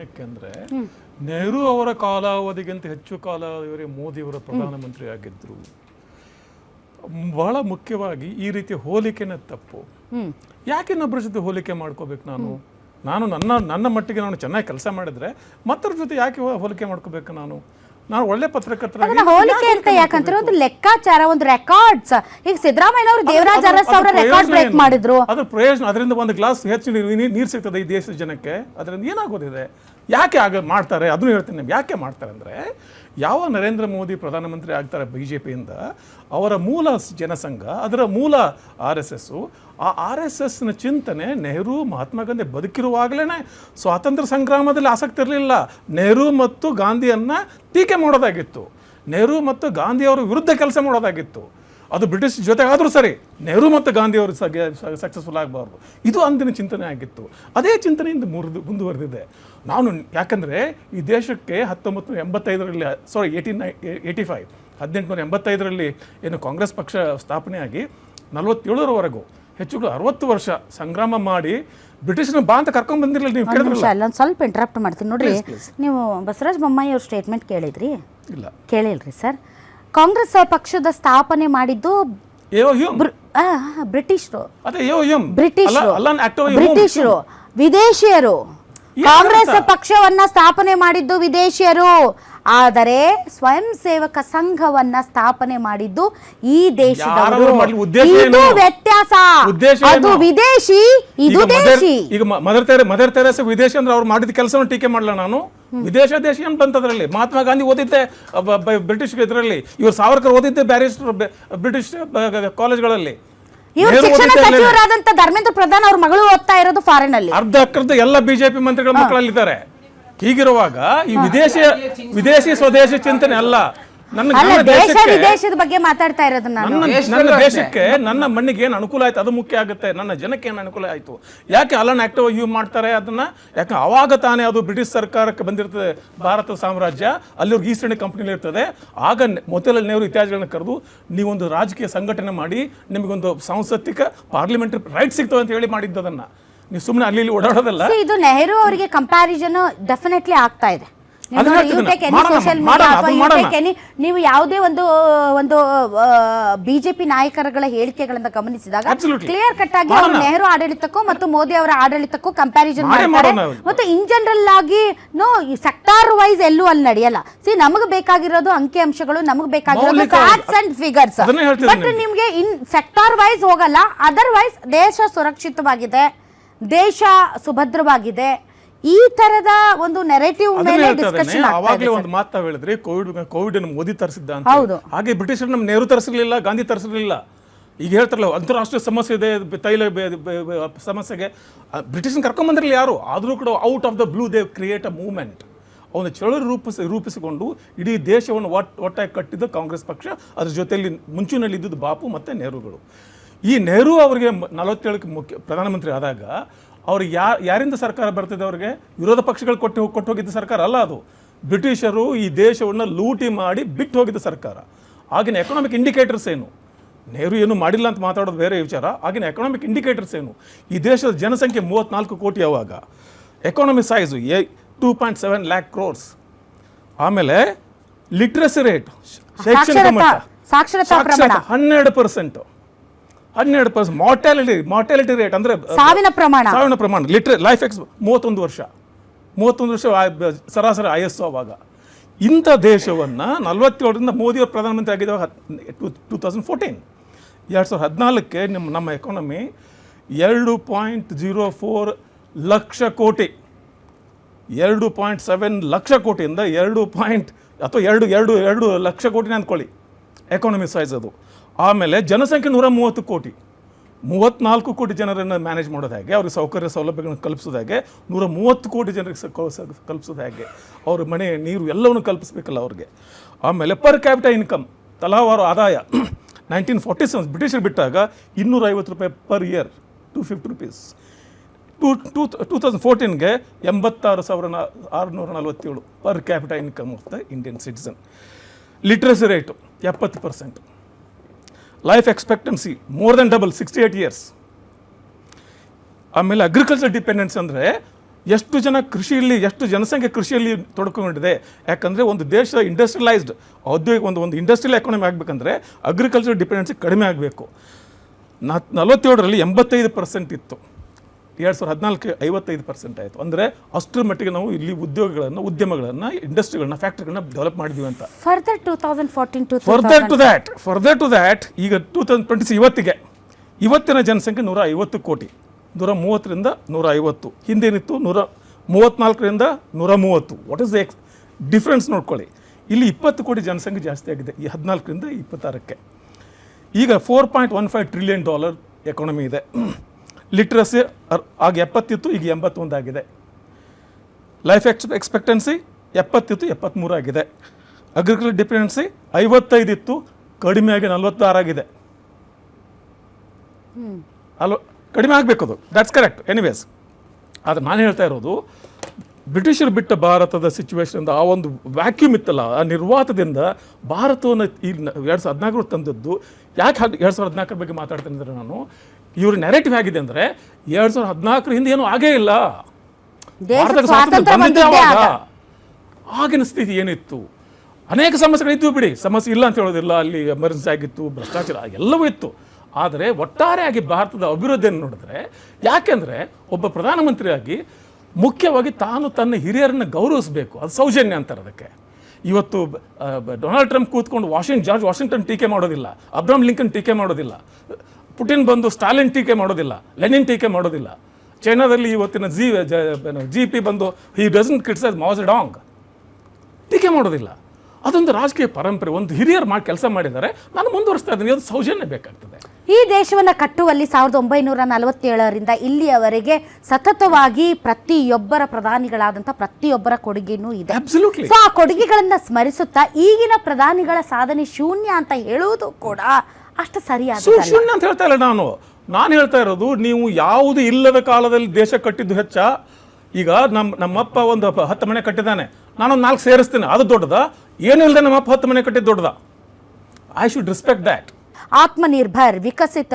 ಯಾಕೆಂದ್ರೆ ನೆಹರು ಅವರ ಕಾಲಾವಧಿಗಿಂತ ಹೆಚ್ಚು ಕಾಲ ಮೋದಿಯವರ ಪ್ರಧಾನಮಂತ್ರಿ ಆಗಿದ್ರು. ಬಹಳ ಮುಖ್ಯವಾಗಿ ಈ ರೀತಿಯ ಹೋಲಿಕೆನ ತಪ್ಪು. ಯಾಕೆ ಇನ್ನೊಬ್ಬರ ಜೊತೆ ಹೋಲಿಕೆ ಮಾಡ್ಕೋಬೇಕು? ನಾನು ನನ್ನ ಮಟ್ಟಿಗೆ ನಾನು ಚೆನ್ನಾಗಿ ಕೆಲಸ ಮಾಡಿದ್ರೆ ಮತ್ತವ್ರ ಜೊತೆ ಯಾಕೆ ಹೋಲಿಕೆ ಮಾಡ್ಕೋಬೇಕು? ನಾನು ಒಳ್ಳೆ ಪತ್ರಕರ್ತರಾಗಿ ಹೋಲಿಕೆ ಅಂತ ಯಾಕಂದ್ರೆ ಒಂದು ಲೆಕ್ಕಾಚಾರ, ಒಂದು ರೆಕಾರ್ಡ್ಸ್. ಈಗ ಸಿದ್ದರಾಮಯ್ಯ ಅವರು ದೇವರಾಜ್ ಅರಸ್ ಅವರ ರೆಕಾರ್ಡ್ ಬ್ರೇಕ್ ಮಾಡಿದ್ರು. ಅದ್ರ ಪ್ರಯೋಜನ, ಅದರಿಂದ ಒಂದು ಗ್ಲಾಸ್ ಹೆಚ್ಚು ನೀರು ಸಿಗ್ತದೆ ಈ ದೇಶದ ಜನಕ್ಕೆ. ಅದರಿಂದ ಏನಾಗೋದಿದೆ? ಯಾಕೆ ಮಾಡ್ತಾರೆ ಅದನ್ನು ಹೇಳ್ತೀನಿ. ಯಾಕೆ ಮಾಡ್ತಾರೆ ಅಂದರೆ, ಯಾವ ನರೇಂದ್ರ ಮೋದಿ ಪ್ರಧಾನಮಂತ್ರಿ ಆಗ್ತಾರೆ BJPಯಿಂದ, ಅವರ ಮೂಲ ಜನಸಂಘ, ಅದರ ಮೂಲ RSS, ಆ RSSನ ಚಿಂತನೆ ನೆಹರು ಮಹಾತ್ಮ ಗಾಂಧಿ ಬದುಕಿರುವಾಗಲೇ ಸ್ವಾತಂತ್ರ್ಯ ಸಂಗ್ರಾಮದಲ್ಲಿ ಆಸಕ್ತಿ ಇರಲಿಲ್ಲ. ನೆಹರು ಮತ್ತು ಗಾಂಧಿಯನ್ನು ಟೀಕೆ ಮಾಡೋದಾಗಿತ್ತು, ನೆಹರು ಮತ್ತು ಗಾಂಧಿಯವರ ವಿರುದ್ಧ ಕೆಲಸ ಮಾಡೋದಾಗಿತ್ತು. ಅದು ಬ್ರಿಟಿಷ್ ಜೊತೆಗಾದರೂ ಸರಿ, ನೆಹರು ಮತ್ತು ಗಾಂಧಿಯವರು ಸಕ್ಸಸ್ಫುಲ್ ಆಗಬಾರ್ದು. ಇದು ಅಂದಿನ ಚಿಂತನೆ ಆಗಿತ್ತು. ಅದೇ ಚಿಂತನೆಯಿಂದ ಮುಂದುವರೆದಿದೆ. ಯಾಕಂದರೆ ಈ ದೇಶಕ್ಕೆ 1885ರಲ್ಲಿ 1885ರಲ್ಲಿ ಏನು ಕಾಂಗ್ರೆಸ್ ಪಕ್ಷ ಸ್ಥಾಪನೆಯಾಗಿ 47ರವರೆಗೂ ಹೆಚ್ಚು 60 ವರ್ಷ ಸಂಗ್ರಾಮ ಮಾಡಿ ಬ್ರಿಟಿಷ್ನ ಬಾ ಅಂತ ಕರ್ಕೊಂಡು ಬಂದಿರಲಿಲ್ಲ. ನೀವು ಕೇಳಿದ್ರಲ್ಲ, ಸ್ವಲ್ಪ ಇಂಟರಪ್ಟ್ ಮಾಡ್ತೀನಿ ನೋಡ್ರಿ. ನೀವು ಬಸವರಾಜ ಬೊಮ್ಮಾಯಿ ಅವ್ರ ಸ್ಟೇಟ್ಮೆಂಟ್ ಕೇಳಿದ್ರಿ? ಇಲ್ಲ, ಕೇಳಿಲ್ರಿ ಸರ್. ಕಾಂಗ್ರೆಸ್ ಪಕ್ಷದ ಸ್ಥಾಪನೆ ಮಾಡಿದ್ದು ಬ್ರಿಟಿಷರು, ವಿದೇಶಿಯರು. ಕಾಂಗ್ರೆಸ್ ಪಕ್ಷವನ್ನ ಸ್ಥಾಪನೆ ಮಾಡಿದ್ದು ವಿದೇಶಿಯರು, ಆದರೆ ಸ್ವಯಂ ಸೇವಕ ಸಂಘವನ್ನ ಸ್ಥಾಪನೆ ಮಾಡಿದ್ದು ಈ ದೇಶದವರು. ಇದು ವ್ಯತ್ಯಾಸ. ಅದು ವಿದೇಶಿ, ಇದು ದೇಶಿ. ಈಗ ಮದರ್ ತೆರೇಸಾ ವಿದೇಶಿ ಅಂದ್ರೆ ಅವ್ರು ಮಾಡಿದ ಕೆಲಸವನ್ನು ಟೀಕೆ ಮಾಡಲ್ಲ ನಾನು. ವಿದೇಶ ಅಂತ ಬಂತದ್ರಲ್ಲಿ. ಮಹಾತ್ಮ ಗಾಂಧಿ ಓದಿದ್ದೆ ಬ್ರಿಟಿಷ್ ಇದರಲ್ಲಿ, ಇವರು ಸಾವರ್ಕರ್ ಓದಿದ್ದೆ ಬ್ಯಾರಿಸ್ಟರ್ ಬ್ರಿಟಿಷ್ ಕಾಲೇಜ್ಗಳಲ್ಲಿ. ಶಿಕ್ಷಣ ಸಚಿವರಾದಂತ ಧರ್ಮೇಂದ್ರ ಪ್ರಧಾನ್ ಅವ್ರ ಮಗಳು ಓದ್ತಾ ಇರೋದು ಫಾರಿನ್ ಅಲ್ಲಿ. ಅರ್ಧ ಎಲ್ಲ BJP ಮಂತ್ರಿಗಳ ಮಕ್ಕಳಲ್ಲಿದ್ದಾರೆ. ಹೀಗಿರುವಾಗ ಈ ವಿದೇಶಿ ಸ್ವದೇಶಿ ಚಿಂತನೆ ಅಲ್ಲ. ದೇಶದ ಬಗ್ಗೆ ಮಾತಾಡ್ತಾ ಇರೋದು ನಾನು. ನನ್ನ ದೇಶಕ್ಕೆ, ನನ್ನ ಮಣ್ಣಿಗೆ ಏನು ಅನುಕೂಲ ಆಯ್ತು ಅದು ಮುಖ್ಯ ಆಗುತ್ತೆ. ನನ್ನ ಜನಕ್ಕೆ ಏನು ಅನುಕೂಲ ಆಯ್ತು, ಯಾಕೆ ಅಲನ್ ಆಕ್ಟಿವ್ ಯೂಸ್ ಮಾಡ್ತಾರೆ ಅದನ್ನ? ಯಾಕೆ ಅವಾಗ ತಾನೇ ಅದು ಬ್ರಿಟಿಷ್ ಸರ್ಕಾರಕ್ಕೆ ಬಂದಿರ್ತದೆ ಭಾರತ ಸಾಮ್ರಾಜ್ಯ, ಅಲ್ಲಿವ್ರಿಗೆ ಈಸ್ಟ್ ಇಂಡಿಯಾ ಕಂಪನಿ ಇರ್ತದೆ. ಆಗ ಮೊದಲ ನೆಹರು ಇತ್ಯಾದಿಗಳನ್ನ ಕರೆದು ನೀವೊಂದು ರಾಜಕೀಯ ಸಂಘಟನೆ ಮಾಡಿ ನಿಮಗೊಂದು ಸಾಂಸತ್ತಿಕ ಪಾರ್ಲಿಮೆಂಟರಿ ರೈಟ್ ಸಿಗ್ತವೆ ಅಂತ ಹೇಳಿ ಮಾಡಿದ್ದದನ್ನ. ನೀವು ಸುಮ್ಮನೆ ಅಲ್ಲಿ ಓಡಾಡೋದಲ್ಲ. ಇದು ನೆಹರು ಅವರಿಗೆ ಕಂಪ್ಯಾರಿಸನ್ ಡೆಫಿನೆಟ್ಲಿ ಆಗ್ತಾ ಇದೆ. ನೀವು ಯಾವುದೇ ಒಂದು BJP ನಾಯಕರುಗಳ ಹೇಳಿಕೆಗಳನ್ನ ಗಮನಿಸಿದಾಗ ಕ್ಲಿಯರ್ ಕಟ್ ಆಗಿ ಅವರು ನೆಹರು ಆಡಳಿತಕ್ಕೂ ಮತ್ತು ಮೋದಿ ಅವರ ಆಡಳಿತಕ್ಕೂ ಕಂಪ್ಯಾರಿಸನ್ ಮಾಡ್ತಾರೆ. ಮತ್ತು ಇನ್ ಜನರಲ್ ಆಗಿ ಸೆಕ್ಟಾರ್ ವೈಸ್ ಎಲ್ಲೂ ಅಲ್ಲಿ ನಡೆಯಲ್ಲ. ನಮಗೆ ಬೇಕಾಗಿರೋದು ಅಂಕಿ ಅಂಶಗಳು, ನಮಗೆ ಬೇಕಾಗಿರೋದು ಫ್ಯಾಕ್ಟ್ಸ್ ಅಂಡ್ ಫಿಗರ್ಸ್. ಬಟ್ ನಿಮ್ಗೆ ಇನ್ ಸೆಕ್ಟಾರ್ ವೈಸ್ ಹೋಗಲ್ಲ. ಅದರ್ವೈಸ್ ದೇಶ ಸುರಕ್ಷಿತವಾಗಿದೆ, ದೇಶ ಸುಭದ್ರವಾಗಿದೆ, ಈ ತರದ ಒಂದು ನೆರೇಟಿವ್ ಮೇಲೆ ಡಿಸ್ಕಷನ್ ಆವಾಗಲೇ ಒಂದು ಮಾತು ಹೇಳಿದ್ರಿ, ಕೋವಿಡ್ ಮೋದಿ ತರಿಸಿದ್ದ ಅಂತ. ಹಾಗೆ ಬ್ರಿಟಿಷರು ನಮ್ಮ ನೆಹರು ತರಿಸಿರ್ಲಿಲ್ಲ, ಗಾಂಧಿ ತರಿಸಿರ್ಲಿಲ್ಲ. ಈಗ ಹೇಳ್ತಾರಲ್ಲ ಅಂತಾರಾಷ್ಟ್ರೀಯ ಸಮಸ್ಯೆ ಇದೆ, ತೈಲ ಸಮಸ್ಯೆಗೆ ಬ್ರಿಟಿಷನ್ ಕರ್ಕೊಂಡ್ ಬಂದಿರಲಿಲ್ಲ ಯಾರು. ಆದರೂ ಕೂಡ out of the blue they create a movement. ಅವನು ಚಳವಳಿ ರೂಪಿಸಿಕೊಂಡು ಇಡೀ ದೇಶವನ್ನು ಒಟ್ಟಾಗಿ ಕಟ್ಟಿದ್ದು ಕಾಂಗ್ರೆಸ್ ಪಕ್ಷ. ಅದ್ರ ಜೊತೆಯಲ್ಲಿ ಮುಂಚಿನಲ್ಲಿ ಇದ್ದುದು ಬಾಪು ಮತ್ತು ನೆಹರುಗಳು. ಈ ನೆಹರು ಅವರಿಗೆ 47ಕ್ಕೆ ಪ್ರಧಾನಮಂತ್ರಿ ಆದಾಗ ಅವ್ರಿಗೆ ಯಾರಿಂದ ಸರ್ಕಾರ ಬರ್ತಿದೆ? ಅವ್ರಿಗೆ ವಿರೋಧ ಪಕ್ಷಗಳು ಕೊಟ್ಟು ಹೋಗಿದ್ದ ಸರ್ಕಾರ ಅಲ್ಲ ಅದು. ಬ್ರಿಟಿಷರು ಈ ದೇಶವನ್ನು ಲೂಟಿ ಮಾಡಿ ಬಿಟ್ಟು ಹೋಗಿದ್ದ ಸರ್ಕಾರ. ಆಗಿನ ಎಕನಾಮಿಕ್ ಇಂಡಿಕೇಟರ್ಸ್ ಏನು? ನೆಹರು ಏನು ಮಾಡಿಲ್ಲ ಅಂತ ಮಾತಾಡೋದು ಬೇರೆ ವಿಚಾರ. ಆಗಿನ ಎಕನಾಮಿಕ್ ಇಂಡಿಕೇಟರ್ಸ್ ಏನು? ಈ ದೇಶದ ಜನಸಂಖ್ಯೆ 34 ಕೋಟಿ ಆವಾಗ, ಎಕಾನಮಿ ಸೈಜು 2.7 lakh crores. ಆಮೇಲೆ ಲಿಟ್ರಸಿ ರೇಟ್, ಶೈಕ್ಷಣಿಕ ಮಟ್ಟ, ಸಾಕ್ಷರತಾ 12%. ಮಾರ್ಟಾಲಿಟಿ ರೇಟ್ ಅಂದ್ರೆ ಸಾವಿನ ಪ್ರಮಾಣ, ಲೈಫ್ 31 ವರ್ಷ ಸರಾಸರಿ ಆಯಸ್ಸು ಅವಾಗ. ಇಂಥ ದೇಶವನ್ನು 47ರಿಂದ ಮೋದಿಯವರು ಪ್ರಧಾನಮಂತ್ರಿ ಆಗಿದ್ದಾಗ 2014ಕ್ಕೆ ನಮ್ಮ ಎಕಾನಮಿ 2.04 ಲಕ್ಷ ಕೋಟಿ, 2.7 ಲಕ್ಷ ಕೋಟಿಯಿಂದ 2 ಲಕ್ಷ ಕೋಟಿನೇ ಅಂದ್ಕೊಳ್ಳಿ ಎಕಾನಮಿ ಸೈಜ್ ಅದು. ಆಮೇಲೆ ಜನಸಂಖ್ಯೆ 130 ಕೋಟಿ, 34 ಕೋಟಿ ಜನರನ್ನು ಮ್ಯಾನೇಜ್ ಮಾಡೋದು ಹೇಗೆ? ಅವ್ರಿಗೆ ಸೌಕರ್ಯ ಸೌಲಭ್ಯಗಳನ್ನು ಕಲ್ಪಿಸೋದು ಹೇಗೆ? 130 ಕೋಟಿ ಜನರಿಗೆ ಕಲ್ಪಿಸೋದು ಹೇಗೆ? ಅವ್ರ ಮನೆ ನೀರು ಎಲ್ಲವನ್ನು ಕಲ್ಪಿಸ್ಬೇಕಲ್ಲ ಅವ್ರಿಗೆ. ಆಮೇಲೆ ಪರ್ ಕ್ಯಾಪಿಟಲ್ ಇನ್ಕಮ್, ತಲಾವಾರು ಆದಾಯ 1947 ಬ್ರಿಟಿಷರು ಬಿಟ್ಟಾಗ 250 ರೂಪಾಯಿ per year, 250 rupees. 2014ಗೆ 86,647 per capital income of the Indian citizen. Literacy rate 70%. Life expectancy more than double, 68 years. ಆಮೇಲೆ ಅಗ್ರಿಕಲ್ಚರ್ ಡಿಪೆಂಡೆನ್ಸ್ ಅಂದರೆ ಎಷ್ಟು ಜನ ಕೃಷಿಯಲ್ಲಿ, ಎಷ್ಟು ಜನಸಂಖ್ಯೆ ಕೃಷಿಯಲ್ಲಿ ತೊಡ್ಕೊಂಡಿದೆ. ಯಾಕಂದರೆ ಒಂದು ದೇಶ ಇಂಡಸ್ಟ್ರಿಯಲೈಸ್ಡ್ ಔದ್ಯೋಗಿಕ ಒಂದು ಇಂಡಸ್ಟ್ರಿಯಲ್ ಎಕಾನಮಿ ಆಗಬೇಕಂದ್ರೆ ಅಗ್ರಿಕಲ್ಚರ್ ಡಿಪೆಂಡೆನ್ಸಿ ಕಡಿಮೆ ಆಗಬೇಕು. 47ರಲ್ಲಿ 85% ಇತ್ತು, 2014 55% ಆಯಿತು. ಅಂದರೆ ಅಷ್ಟರ ಮಟ್ಟಿಗೆ ನಾವು ಇಲ್ಲಿ ಉದ್ಯಮಗಳನ್ನು ಇಂಡಸ್ಟ್ರಿಗಳನ್ನ ಫ್ಯಾಕ್ಟ್ರಿಗಳನ್ನ ಡೆವಲಪ್ ಮಾಡಿದೀವಿ ಅಂತ. ಫರ್ದರ್ 2014 ಫರ್ದರ್ ಟು ದ್ಯಾಟ್ ಈಗ 2020 ಇವತ್ತಿನ ಜನಸಂಖ್ಯೆ 150 ಕೋಟಿ, 130ರಿಂದ 150. ಹಿಂದೇನಿತ್ತು 134ರಿಂದ 130. ವಾಟ್ ಇಸ್ ದ ಡಿಫ್ರೆನ್ಸ್ ನೋಡ್ಕೊಳ್ಳಿ. ಇಲ್ಲಿ 20 ಕೋಟಿ ಜನಸಂಖ್ಯೆ ಜಾಸ್ತಿ ಆಗಿದೆ ಈ 14ರಿಂದ 26ಕ್ಕೆ. ಈಗ $4.15 ಟ್ರಿಲಿಯನ್ ಎಕಾನಮಿ ಇದೆ. ಲಿಟ್ರಸಿ ಆಗ 70 ಇತ್ತು, ಈಗ 81 ಆಗಿದೆ. ಲೈಫ್ ಎಕ್ಸ್ಪೆಕ್ಟೆನ್ಸಿ 70 ಇತ್ತು, 73 ಆಗಿದೆ. ಅಗ್ರಿಕಲ್ಚರ್ ಡಿಪೆಂಡೆನ್ಸಿ 55 ಇತ್ತು, ಕಡಿಮೆಯಾಗಿ 46 ಆಗಿದೆ. ಕಡಿಮೆ ಆಗಬೇಕು, ಅದು ದ್ಯಾಟ್ಸ್ ಕರೆಕ್ಟ್. ಎನಿವೇಸ್, ಆದರೆ ನಾನು ಹೇಳ್ತಾ ಇರೋದು ಬ್ರಿಟಿಷರು ಬಿಟ್ಟ ಭಾರತದ ಸಿಚುವೇಶನ್, ಆ ಒಂದು ವ್ಯಾಕ್ಯೂಮ್ ಇತ್ತಲ್ಲ, ಆ ನಿರ್ವಾತದಿಂದ ಭಾರತವನ್ನು ಈ 2014 ತಂದದ್ದು. ಯಾಕೆ 2014 ಬಗ್ಗೆ ಮಾತಾಡ್ತೇನೆ ಅಂದರೆ, ನಾನು ಇವ್ರ ನೆರೆಟಿವ್ ಆಗಿದೆ ಅಂದರೆ 2014 ಹಿಂದೆ ಏನೂ ಆಗೇ ಇಲ್ಲ, ಭಾರತಕ್ಕೆ ಸ್ವಾತಂತ್ರ್ಯ ಬಂದಿದ್ದೇ ಆವಾಗ. ಆಗಿನ ಸ್ಥಿತಿ ಏನಿತ್ತು, ಅನೇಕ ಸಮಸ್ಯೆಗಳಿದ್ವು ಬಿಡಿ, ಸಮಸ್ಯೆ ಇಲ್ಲ ಅಂತ ಹೇಳೋದಿಲ್ಲ. ಅಲ್ಲಿ ಎಮರ್ಜೆನ್ಸಿ ಆಗಿತ್ತು, ಭ್ರಷ್ಟಾಚಾರ ಎಲ್ಲವೂ ಇತ್ತು. ಆದರೆ ಒಟ್ಟಾರೆಯಾಗಿ ಭಾರತದ ಅಭಿವೃದ್ಧಿಯನ್ನು ನೋಡಿದ್ರೆ, ಯಾಕೆಂದರೆ ಒಬ್ಬ ಪ್ರಧಾನಮಂತ್ರಿಯಾಗಿ ಮುಖ್ಯವಾಗಿ ತಾನು ತನ್ನ ಹಿರಿಯರನ್ನು ಗೌರವಿಸಬೇಕು, ಅದು ಸೌಜನ್ಯ ಅಂತಾರೆ ಅದಕ್ಕೆ. ಇವತ್ತು ಡೊನಾಲ್ಡ್ ಟ್ರಂಪ್ ಕೂತ್ಕೊಂಡು ಜಾರ್ಜ್ ವಾಷಿಂಗ್ಟನ್ ಟೀಕೆ ಮಾಡೋದಿಲ್ಲ, ಅಬ್ರಹಾಂ ಲಿಂಕನ್ ಟೀಕೆ ಮಾಡೋದಿಲ್ಲ, ಪುಟಿನ್ ಬಂದು ಸ್ಟಾಲಿನ್ ಟೀಕೆ ಮಾಡೋದಿಲ್ಲ, ಲೆನಿನ್ ಟೀಕೆ ಮಾಡೋದಿಲ್ಲ. ಚೈನಾದಲ್ಲಿ ಇವತ್ತಿನ GP ಬಂದು he doesn't criticise Mau Zedong, ಟೀಕೆ ಮಾಡೋದಿಲ್ಲ. ಅದೊಂದು ರಾಜಕೀಯ ಪರಂಪರೆ, ಒಂದು ಹಿರಿಯರು ಮಾಡಿ ಕೆಲಸ ಮಾಡಿದ್ದಾರೆ, ನಾನು ಮುಂದುವರಿಸ್ತಾ ಇದ್ದೀನಿ. ಅದು ಸೌಜನ್ಯ ಬೇಕಾಗ್ತದೆ. ಈ ದೇಶವನ್ನು ಕಟ್ಟುವಲ್ಲಿ 1947ರಿಂದ ಇಲ್ಲಿಯವರೆಗೆ ಸತತವಾಗಿ ಪ್ರತಿಯೊಬ್ಬರ ಪ್ರಧಾನಿಗಳಾದಂಥ ಪ್ರತಿಯೊಬ್ಬರ ಕೊಡುಗೆನೂ ಇದೆ. ಸೊ ಆ ಕೊಡುಗೆಗಳನ್ನ ಸ್ಮರಿಸುತ್ತಾ ಈಗಿನ ಪ್ರಧಾನಿಗಳ ಸಾಧನೆ ಶೂನ್ಯ ಅಂತ ಹೇಳುವುದು ಕೂಡ ಅಷ್ಟು ಸರಿಯಾದ ಶೂನ್ಯ ಅಂತ ಹೇಳ್ತಾ ಇಲ್ಲ. ನಾನು ಹೇಳ್ತಾ ಇರೋದು, ನೀವು ಯಾವುದು ಇಲ್ಲದ ಕಾಲದಲ್ಲಿ ದೇಶ ಕಟ್ಟಿದ್ದು ಹೆಚ್ಚ. ಈಗ ನಮ್ಮಪ್ಪ ಒಂದು 10 ಮನೆ ಕಟ್ಟಿದ್ದಾನೆ, ನಾನೊಂದು 4 ಸೇರಿಸ್ತೇನೆ, ಅದು ದೊಡ್ಡದ? ಏನು ಇಲ್ಲದೆ ನಮ್ಮಪ್ಪ 10 ಮನೆ ಕಟ್ಟಿದ್ದು ದೊಡ್ಡದ? I should respect that. Atmanirbhar Viksit